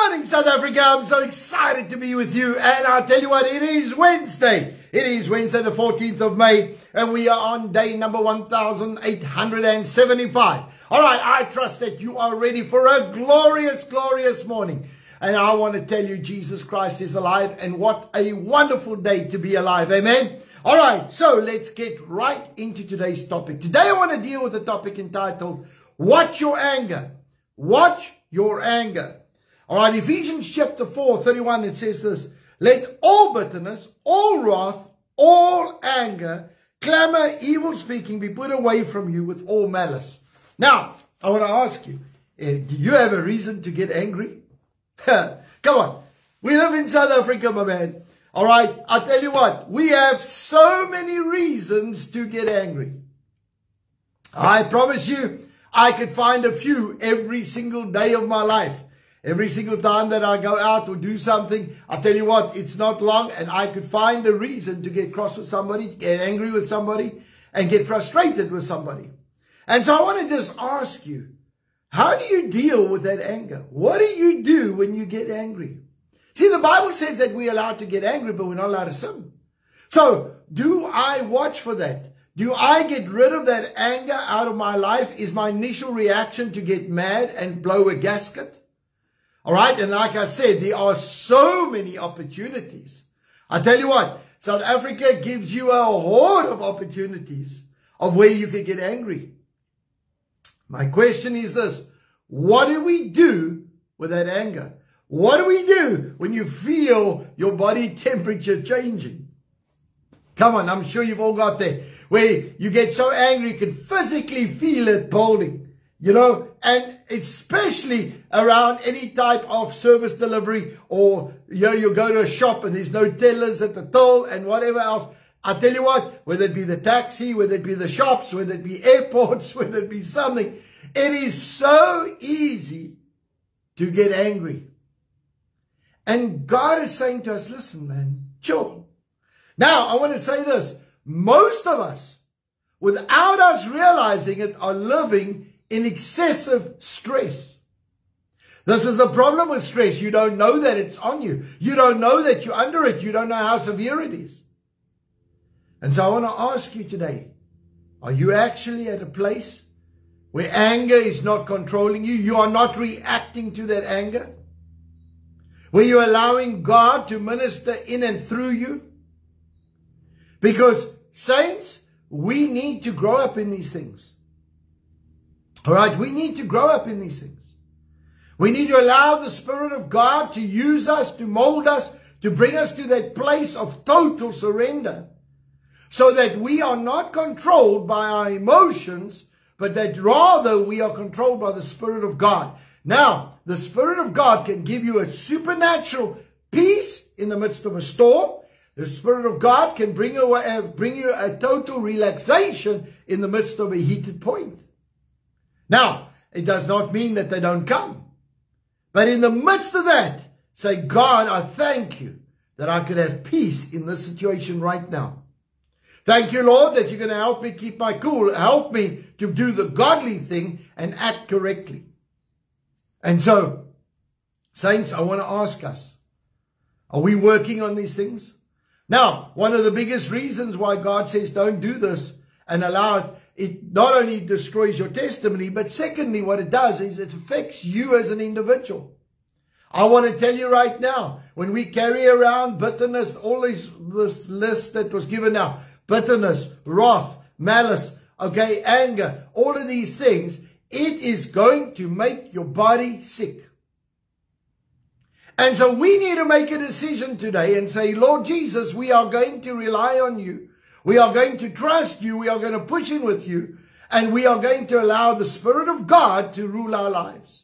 morning, South Africa. I'm so excited to be with you. And I'll tell you what, it is Wednesday. It is Wednesday, the 14th of May. And we are on day number 1875. All right, I trust that you are ready for a glorious, glorious morning. And I want to tell you, Jesus Christ is alive. And what a wonderful day to be alive. Amen. All right, so let's get right into today's topic. Today I want to deal with a topic entitled, Watch Your Anger. Watch your anger. All right, Ephesians chapter 4:31, it says this: let all bitterness, all wrath, all anger, clamor, evil speaking be put away from you with all malice. Now, I want to ask you, do you have a reason to get angry? Come on. We live in South Africa, my man. All right, I'll tell you what, we have so many reasons to get angry. I promise you, I could find a few every single day of my life. Every single time that I go out or do something, I'll tell you what, it's not long and I could find a reason to get cross with somebody, to get angry with somebody, and get frustrated with somebody. And so I want to just ask you, how do you deal with that anger? What do you do when you get angry? See, the Bible says that we're allowed to get angry, but we're not allowed to sin. So, do I watch for that? Do I get rid of that anger out of my life? Is my initial reaction to get mad and blow a gasket? All right, and like I said, there are so many opportunities. I tell you what, South Africa gives you a horde of opportunities of where you can get angry. My question is this: what do we do with that anger? What do we do when you feel your body temperature changing? Come on, I'm sure you've all got there, where you get so angry you can physically feel it building, you know, and especially around any type of service delivery, or you go to a shop and there's no tellers at the till and whatever else. I tell you what, whether it be the taxi, whether it be the shops, whether it be airports, whether it be something, it is so easy to get angry. And God is saying to us, listen, man, chill. Now, I want to say this. Most of us, without us realizing it, are living in excessive stress. This is the problem with stress. You don't know that it's on you. You don't know that you're under it. You don't know how severe it is. And so I want to ask you today, are you actually at a place where anger is not controlling you? You are not reacting to that anger? Where you're allowing God to minister in and through you? Because, saints, we need to grow up in these things. All right, we need to grow up in these things. We need to allow the Spirit of God to use us, to mold us, to bring us to that place of total surrender, so that we are not controlled by our emotions, but that rather we are controlled by the Spirit of God. Now, the Spirit of God can give you a supernatural peace in the midst of a storm. The Spirit of God can bring you a total relaxation in the midst of a heated point. Now, it does not mean that they don't come. But in the midst of that, say, God, I thank you that I could have peace in this situation right now. Thank you, Lord, that you're going to help me keep my cool. Help me to do the godly thing and act correctly. And so, saints, I want to ask us, are we working on these things? Now, one of the biggest reasons why God says don't do this and allow it, it not only destroys your testimony, but secondly, what it does is it affects you as an individual. I want to tell you right now, when we carry around bitterness, all this list that was given now, bitterness, wrath, malice, okay, anger, all of these things, it is going to make your body sick. And so we need to make a decision today and say, Lord Jesus, we are going to rely on you. We are going to trust you. We are going to push in with you. And we are going to allow the Spirit of God to rule our lives.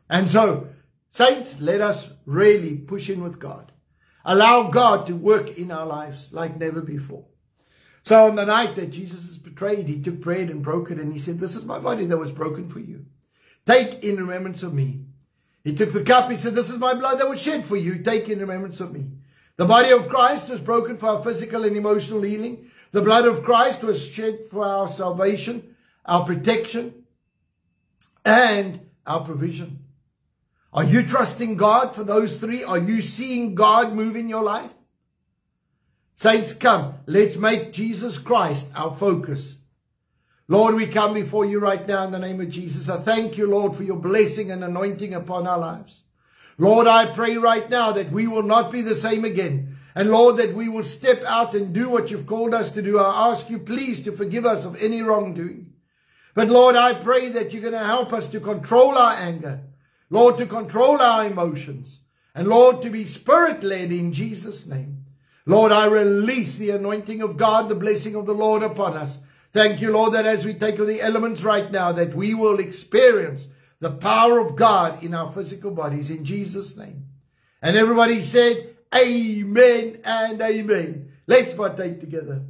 And so, saints, let us really push in with God. Allow God to work in our lives like never before. So on the night that Jesus is betrayed, he took bread and broke it, and he said, this is my body that was broken for you. Take in remembrance of me. He took the cup, he said, this is my blood that was shed for you. Take in remembrance of me. The body of Christ was broken for our physical and emotional healing. The blood of Christ was shed for our salvation, our protection, and our provision. Are you trusting God for those three? Are you seeing God move in your life? Saints, come. Let's make Jesus Christ our focus. Lord, we come before you right now in the name of Jesus. I thank you, Lord, for your blessing and anointing upon our lives. Lord, I pray right now that we will not be the same again. And Lord, that we will step out and do what you've called us to do. I ask you, please, to forgive us of any wrongdoing. But Lord, I pray that you're going to help us to control our anger. Lord, to control our emotions. And Lord, to be Spirit-led in Jesus' name. Lord, I release the anointing of God, the blessing of the Lord upon us. Thank you, Lord, that as we take of the elements right now, that we will experience the power of God in our physical bodies in Jesus' name. And everybody said, amen and amen. Let's partake together.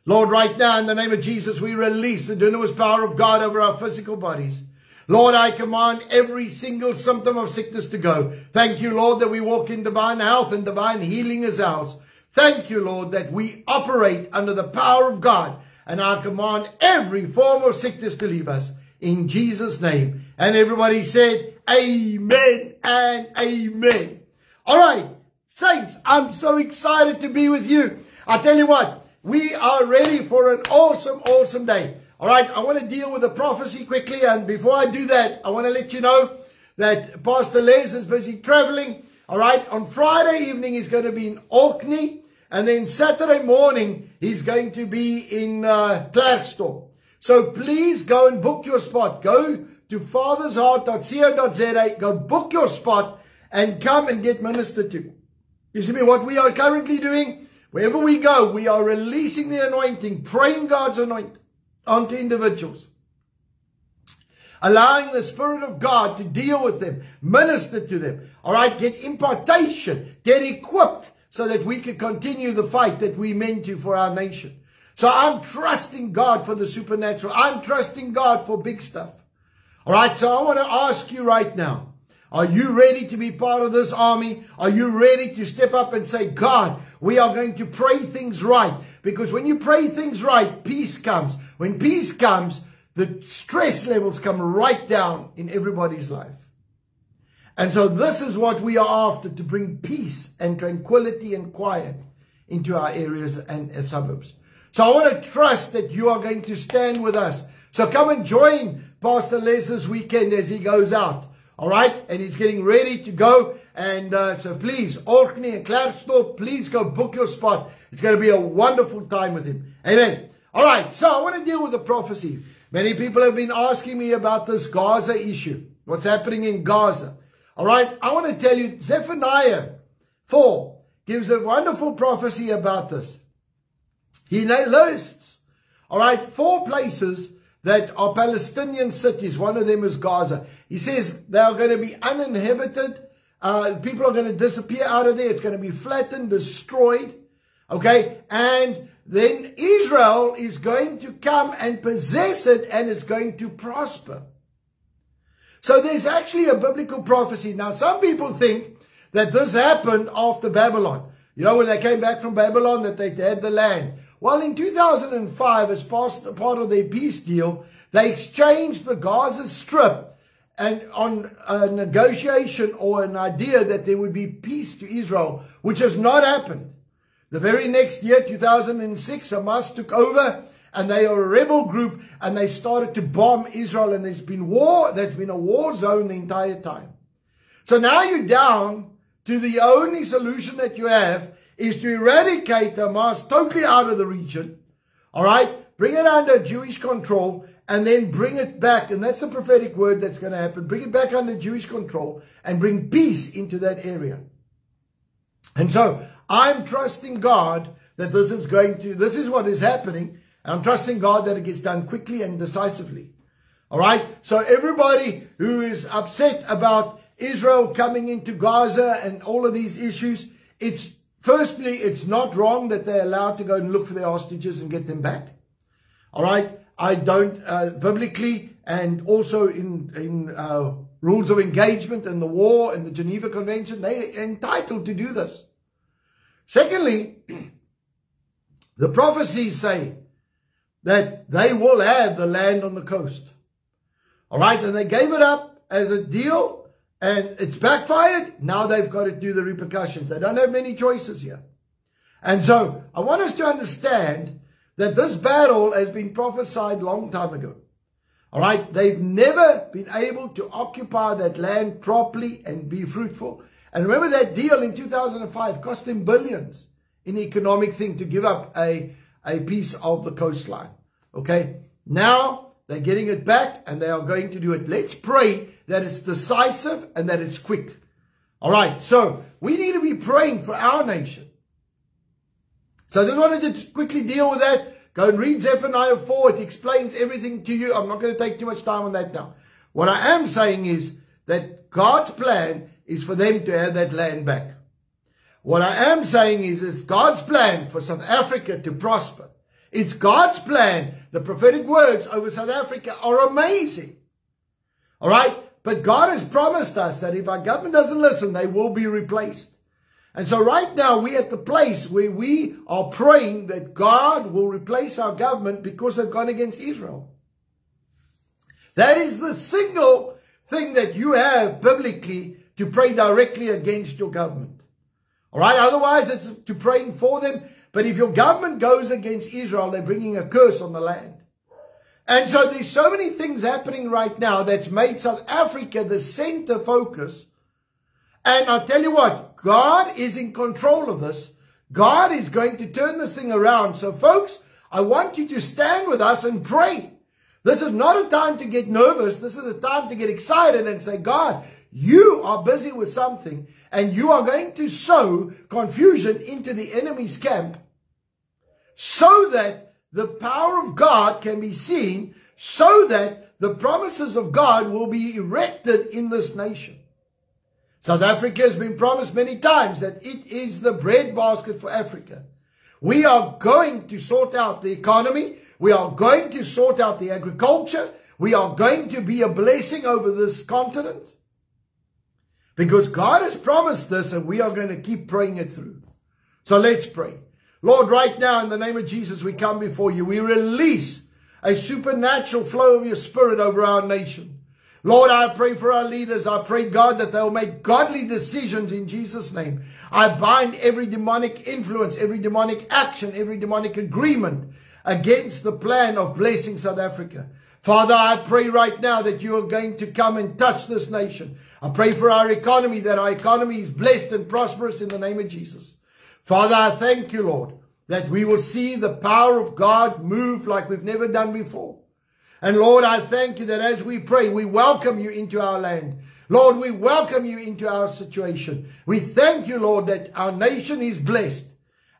Lord, right now in the name of Jesus, we release the dunamis power of God over our physical bodies. Lord, I command every single symptom of sickness to go. Thank you, Lord, that we walk in divine health and divine healing is ours. Thank you, Lord, that we operate under the power of God. And I command every form of sickness to leave us in Jesus' name. And everybody said, amen and amen. All right, saints, I'm so excited to be with you. I tell you what, we are ready for an awesome, awesome day. All right, I want to deal with a prophecy quickly. And before I do that, I want to let you know that Pastor Les is busy traveling. All right, on Friday evening, he's going to be in Orkney. And then Saturday morning, he's going to be in Klerksdorp. So please go and book your spot. Go to fathersheart.co.za. Go book your spot and come and get ministered to. You see me, what we are currently doing, wherever we go, we are releasing the anointing, praying God's anointing onto individuals. Allowing the Spirit of God to deal with them, minister to them. All right, get impartation, get equipped so that we can continue the fight that we meant to for our nation. So I'm trusting God for the supernatural. I'm trusting God for big stuff. All right, so I want to ask you right now, are you ready to be part of this army? Are you ready to step up and say, God, we are going to pray things right? Because when you pray things right, peace comes. When peace comes, the stress levels come right down in everybody's life. And so this is what we are after, to bring peace and tranquility and quiet into our areas and suburbs. So I want to trust that you are going to stand with us. So come and join Pastor Les this weekend as he goes out. All right? And he's getting ready to go. And so please, Orkney and Klerksdorp, please go book your spot. It's going to be a wonderful time with him. Amen. All right. So I want to deal with the prophecy. Many people have been asking me about this Gaza issue. What's happening in Gaza? All right. I want to tell you, Zephaniah 4 gives a wonderful prophecy about this. He lists, all right, 4 places that are Palestinian cities. One of them is Gaza. He says they are going to be uninhabited. People are going to disappear out of there. It's going to be flattened, destroyed. Okay. And then Israel is going to come and possess it, and it's going to prosper. So there's actually a biblical prophecy. Now, some people think that this happened after Babylon. You know, when they came back from Babylon, that they had the land. Well, in 2005, as part of their peace deal, they exchanged the Gaza Strip and on a negotiation or an idea that there would be peace to Israel, which has not happened. The very next year, 2006, Hamas took over, and they are a rebel group, and they started to bomb Israel, and there's been war. There's been a war zone the entire time. So now you're down to the only solution that you have is to eradicate Hamas totally out of the region. All right? Bring it under Jewish control, and then bring it back. And that's the prophetic word that's going to happen. Bring it back under Jewish control and bring peace into that area. And so I'm trusting God that this is what is happening. And I'm trusting God that it gets done quickly and decisively. All right? So everybody who is upset about Israel coming into Gaza and all of these issues, firstly, it's not wrong that they're allowed to go and look for their hostages and get them back. All right? I don't, biblically and also in rules of engagement and the war and the Geneva Convention, they're entitled to do this. Secondly, the prophecies say that they will have the land on the coast. All right, and they gave it up as a deal, and it's backfired. Now they've got to do the repercussions. They don't have many choices here. And so I want us to understand that this battle has been prophesied a long time ago. All right, they've never been able to occupy that land properly and be fruitful. And remember that deal in 2005 cost them billions in economic thing to give up a piece of the coastline. Okay, now they're getting it back and they are going to do it. Let's pray that it's decisive and that it's quick. All right, so we need to be praying for our nation. So I just wanted to just quickly deal with that. Go and read Zephaniah 4. It explains everything to you. I'm not going to take too much time on that now. What I am saying is that God's plan is for them to have that land back. What I am saying is it's God's plan for South Africa to prosper. It's God's plan. The prophetic words over South Africa are amazing. All right? But God has promised us that if our government doesn't listen, they will be replaced. And so right now we're at the place where we are praying that God will replace our government because they've gone against Israel. That is the single thing that you have biblically to pray directly against your government. All right, otherwise it's to praying for them. But if your government goes against Israel, they're bringing a curse on the land. And so there's so many things happening right now that's made South Africa the center focus. And I'll tell you what, God is in control of this. God is going to turn this thing around. So folks, I want you to stand with us and pray. This is not a time to get nervous. This is a time to get excited and say, God, you are busy with something and you are going to sow confusion into the enemy's camp so that the power of God can be seen, so that the promises of God will be erected in this nation. South Africa has been promised many times that it is the breadbasket for Africa. We are going to sort out the economy. We are going to sort out the agriculture. We are going to be a blessing over this continent. Because God has promised this and we are going to keep praying it through. So let's pray. Lord, right now in the name of Jesus, we come before you. We release a supernatural flow of your spirit over our nation. Lord, I pray for our leaders. I pray, God, that they'll make godly decisions in Jesus' name. I bind every demonic influence, every demonic action, every demonic agreement against the plan of blessing South Africa. Father, I pray right now that you are going to come and touch this nation. I pray for our economy, that our economy is blessed and prosperous in the name of Jesus. Father, I thank you, Lord, that we will see the power of God move like we've never done before. And Lord, I thank you that as we pray, we welcome you into our land. Lord, we welcome you into our situation. We thank you, Lord, that our nation is blessed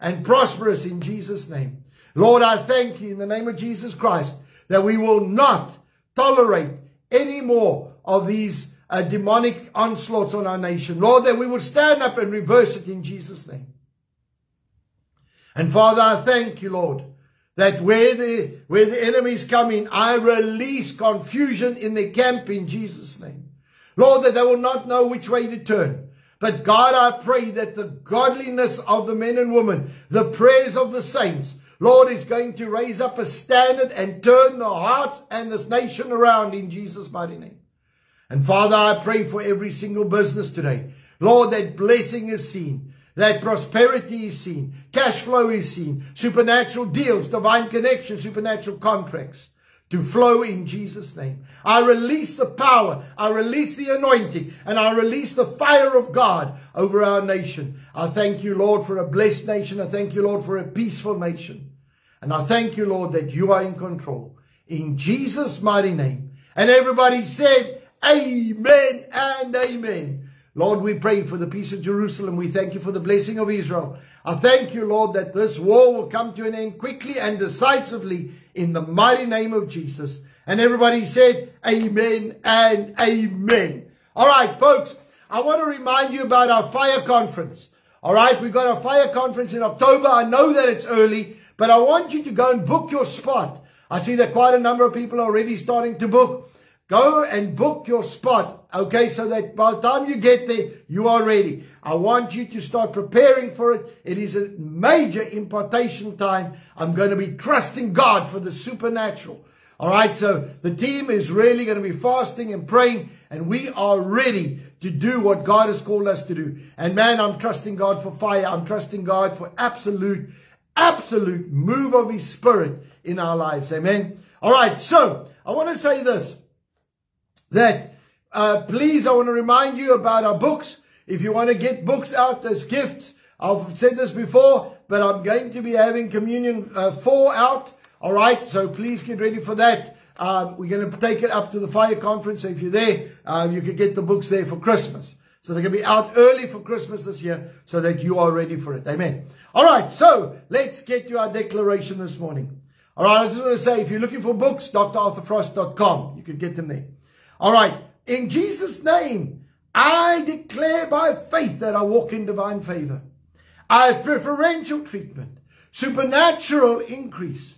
and prosperous in Jesus' name. Lord, I thank you in the name of Jesus Christ that we will not tolerate any more of these demonic onslaughts on our nation. Lord, that we will stand up and reverse it in Jesus' name. And Father, I thank you, Lord, that where the enemies come in, I release confusion in the camp in Jesus' name. Lord, that they will not know which way to turn. But God, I pray that the godliness of the men and women, the prayers of the saints, Lord, is going to raise up a standard and turn the hearts and this nation around in Jesus' mighty name. And Father, I pray for every single business today. Lord, that blessing is seen. That prosperity is seen, cash flow is seen, supernatural deals, divine connections, supernatural contracts to flow in Jesus' name. I release the power, I release the anointing, and I release the fire of God over our nation. I thank you, Lord, for a blessed nation. I thank you, Lord, for a peaceful nation. And I thank you, Lord, that you are in control. In Jesus' mighty name. And everybody said, amen and amen. Lord, we pray for the peace of Jerusalem. We thank you for the blessing of Israel. I thank you, Lord, that this war will come to an end quickly and decisively in the mighty name of Jesus. And everybody said, amen and amen. All right, folks, I want to remind you about our fire conference. All right, we've got our fire conference in October. I know that it's early, but I want you to go and book your spot. I see that quite a number of people are already starting to book. Go and book your spot, okay, so that by the time you get there, you are ready. I want you to start preparing for it. It is a major impartation time. I'm going to be trusting God for the supernatural. All right, so the team is really going to be fasting and praying, and we are ready to do what God has called us to do. And man, I'm trusting God for fire. I'm trusting God for absolute move of His Spirit in our lives. Amen. All right, so I want to say this, that please, I want to remind you about our books. If you want to get books out as gifts, I've said this before, but I'm going to be having Communion 4 out. All right, so please get ready for that. We're going to take it up to the fire conference. So if you're there, you can get the books there for Christmas. So they're going to be out early for Christmas this year so that you are ready for it. Amen. All right, so let's get to our declaration this morning. All right, I just want to say, if you're looking for books, drarthurfrost.com. You can get them there. All right, in Jesus' name, I declare by faith that I walk in divine favor. I have preferential treatment, supernatural increase,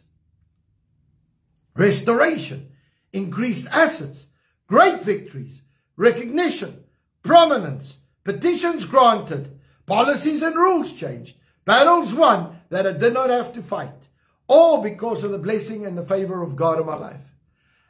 restoration, increased assets, great victories, recognition, prominence, petitions granted, policies and rules changed, battles won that I did not have to fight, all because of the blessing and the favor of God in my life.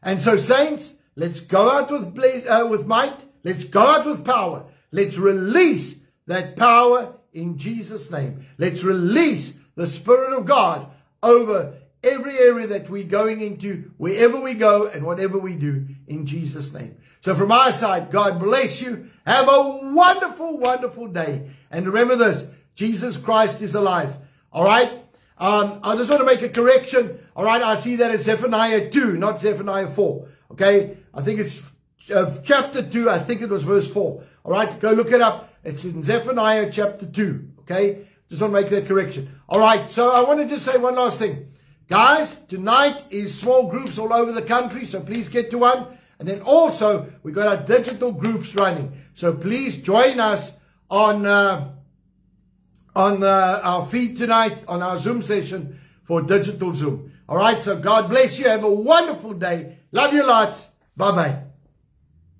And so, saints, let's go out with might. Let's go out with power. Let's release that power in Jesus' name. Let's release the Spirit of God over every area that we're going into, wherever we go and whatever we do, in Jesus' name. So from our side, God bless you. Have a wonderful, wonderful day. And remember this, Jesus Christ is alive. All right? I just want to make a correction. All right? I see that it's Zephaniah 2, not Zephaniah 4. Okay? I think it's chapter 2. I think it was verse 4. All right? Go look it up. It's in Zephaniah chapter 2. Okay? Just want to make that correction. All right. So I want to just say one last thing. Guys, tonight is small groups all over the country, so please get to one. And then also, we've got our digital groups running. So please join us on our feed tonight, on our Zoom session for digital Zoom. All right, so God bless you. Have a wonderful day. Love you lots. Bye-bye.